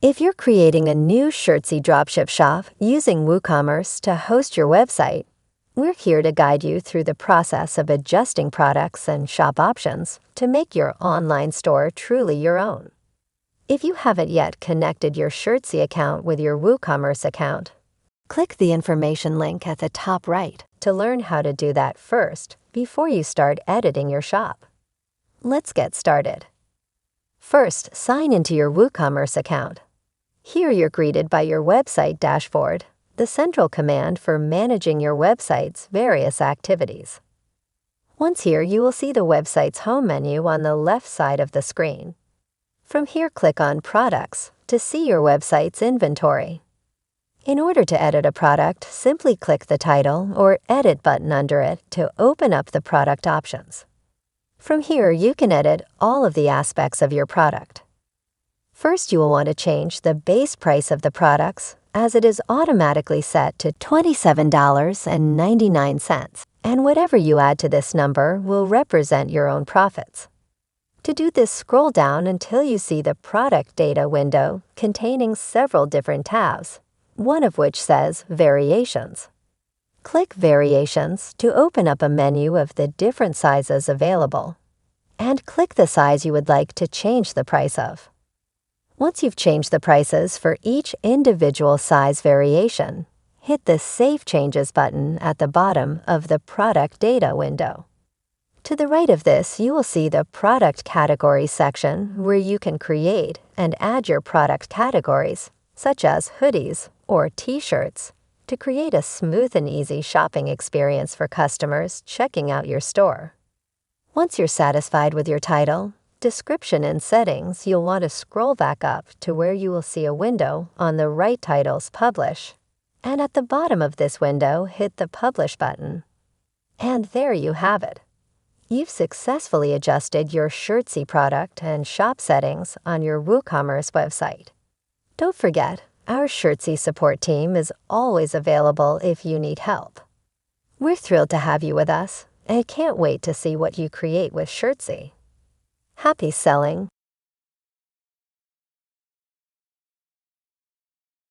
If you're creating a new Shirtsy Dropship shop using WooCommerce to host your website, we're here to guide you through the process of adjusting products and shop options to make your online store truly your own. If you haven't yet connected your Shirtsy account with your WooCommerce account, click the information link at the top right to learn how to do that first before you start editing your shop. Let's get started. First, sign into your WooCommerce account. Here you're greeted by your website dashboard, the central command for managing your website's various activities. Once here, you will see the website's home menu on the left side of the screen. From here, click on Products to see your website's inventory. In order to edit a product, simply click the title or Edit button under it to open up the product options. From here, you can edit all of the aspects of your product. First, you will want to change the base price of the products, as it is automatically set to $27.99, and whatever you add to this number will represent your own profits. To do this, scroll down until you see the Product Data window containing several different tabs, one of which says Variations. Click Variations to open up a menu of the different sizes available, and click the size you would like to change the price of. Once you've changed the prices for each individual size variation, hit the Save Changes button at the bottom of the Product Data window. To the right of this, you will see the Product Categories section where you can create and add your product categories, such as hoodies or t-shirts, to create a smooth and easy shopping experience for customers checking out your store. Once you're satisfied with your title, description, and settings, you'll want to scroll back up to where you will see a window on the right titles Publish, and at the bottom of this window, hit the Publish button. And there you have it. You've successfully adjusted your Shirtsy product and shop settings on your WooCommerce website. Don't forget, our Shirtsy support team is always available if you need help. We're thrilled to have you with us and can't wait to see what you create with Shirtsy. Happy selling!